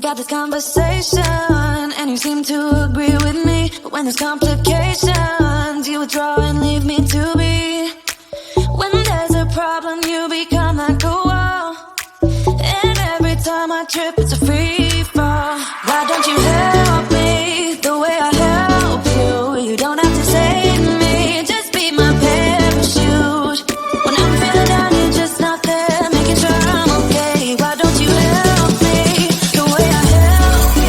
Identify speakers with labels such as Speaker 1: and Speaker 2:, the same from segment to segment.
Speaker 1: got this conversation, and you seem to agree with me. But when there's complications, you withdraw and leave me to be. When there's a problem, you become like a wall. And every time I trip, it's a free fall. Why don't you help me the way I help you? You don't have to save me, just be my parachute. When I'm feeling down, you're just not there, making sure I'm okay. Why don't you help me the way I help you?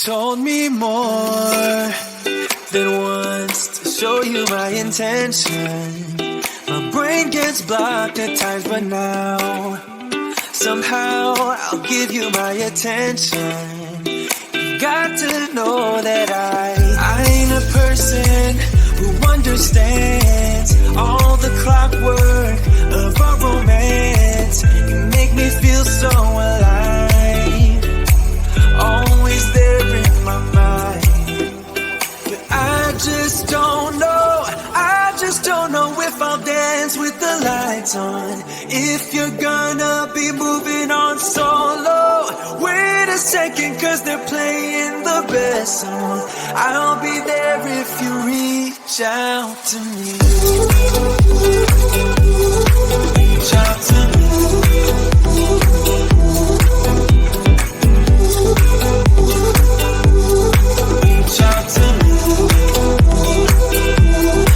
Speaker 1: told me more than once to show you my intention. My brain gets blocked at times, but now somehow I'll give you my attention. You got to know that I ain't a person who understands all the clockwork of our romance. You make me feel so alive, always there in my mind. But I just don't know, I just don't know if I'll dance with the lights on. If you're gonna be moving on solo, wait a second, cause they're playing the best song. I'll be there if you reach out to me. Reach out to me. Reach out to me.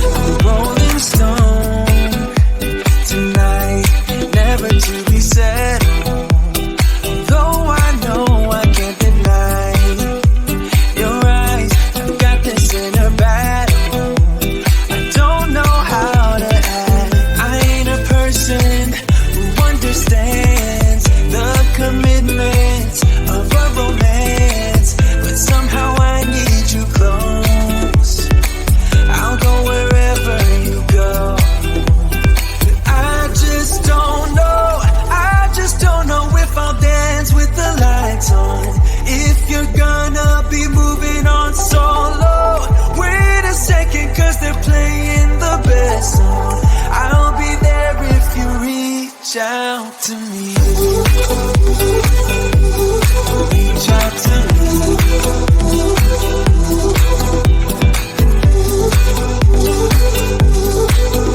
Speaker 1: I'm a rolling stone tonight, never to be settled. Though I know I can't deny your eyes, I've got this inner battle. I don't know how to act. I ain't a person who understands the commitment of a romance, but somehow I need you close. I'll go wherever you go. But I just don't know, I just don't know if I'll dance with the lights on. If you're gonna be moving on solo, wait a second, cause they're playing the best song. I'll be there if you reach out to me. Reach out to me.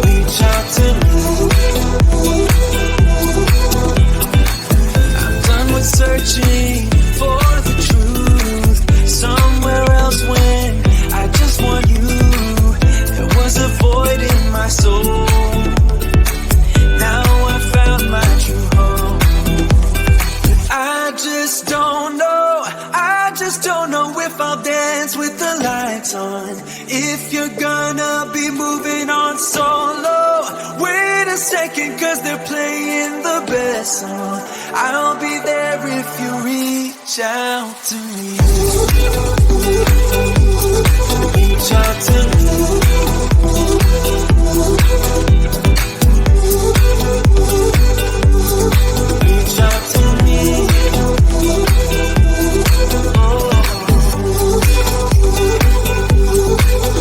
Speaker 1: Reach out to me. I'm done with searching for the truth somewhere else when I just want you. There was a void in my soul. Now I found my true home. But I just don't know, I just don't know if I'll dance with the lights on. If you're gonna be moving on solo, wait a second, cause they're playing the best song. I'll be there if you reach out to me. Reach out to me. Reach out to me. Oh.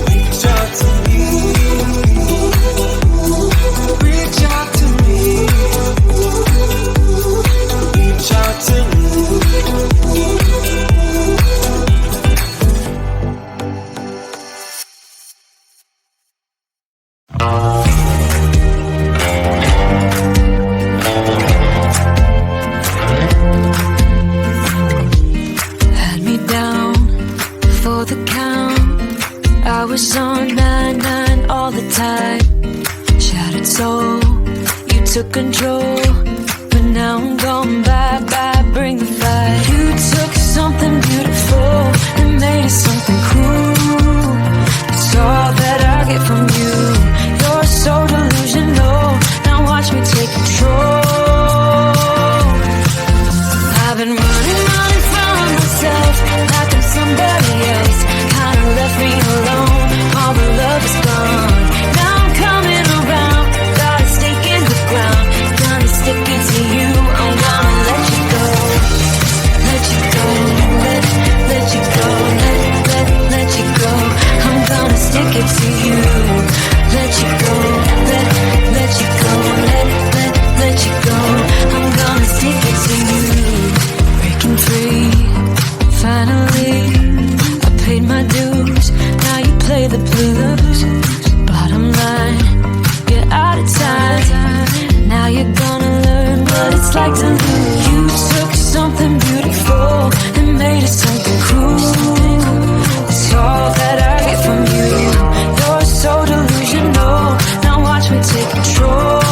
Speaker 1: Reach out to me. Reach out to me. Reach out to me. Had me down for the count. I was on 9-9 all the time. Shattered soul, you took control. But now I'm gone, bye-bye, bring the fire. You took something beautiful and made it something cool. It's all that I get from you. You're so delusional, now watch me take control. I've been running from myself like I'm somebody else. Kinda left me alone, all the love is gone. Now I'm coming around, got a stake in the ground. Gonna stick it to you, I'm gonna let you go. Let you go, let you go, let you go. I'm gonna stick it to you. Let you go, let you go, let you go. I'm gonna stick it to you. Breaking free, finally, I paid my dues. Now you play the blues. Bottom line, you're out of time. Now you're gonna learn what it's like to lose. You took something beautiful and made it something cruel. It's all that I get from you. You're so delusional, now watch me take control.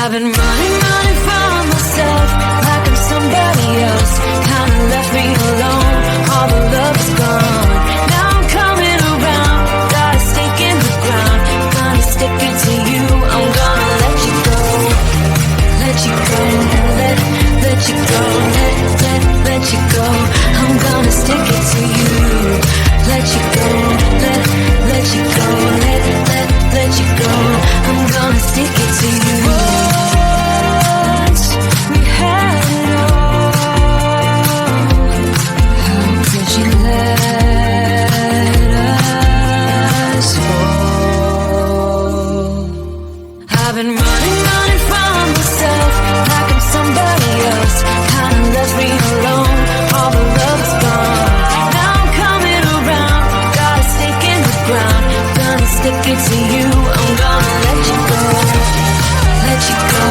Speaker 1: I've been running from myself like I'm somebody else. Kinda left stick it to you. I'm gonna let you go. Let you go.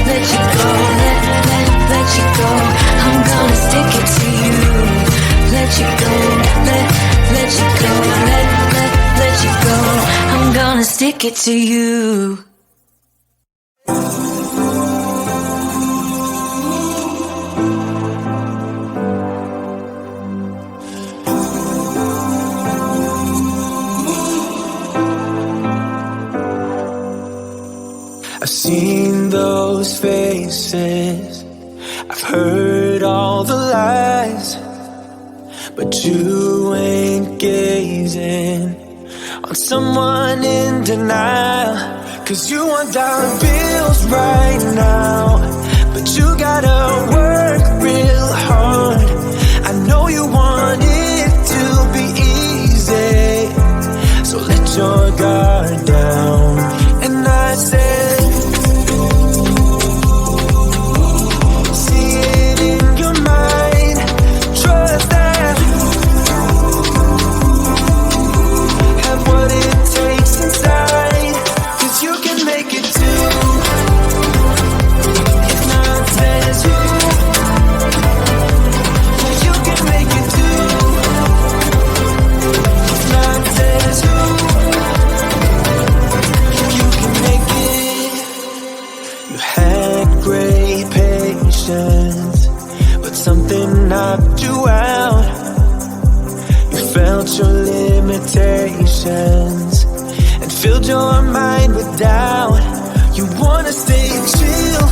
Speaker 1: Let you go. Let you go. I'm gonna stick it to you. Let you go. Let you go. Let you go. I'm gonna stick it to you.
Speaker 2: I've seen those faces, I've heard all the lies, but you ain't gazing on someone in denial. 'Cause you want dollar bills right now, but you gotta work real hard. I know you want it to be easy, so let your guard down. And I said, see it in your mind, trust that, have what it takes inside, 'cause you can make it too. If not says who, you can make it too. If not says who, you can make it. You had great patience, but something knocked you out. You felt your limitations and filled your mind with doubt. You wanna stay chill,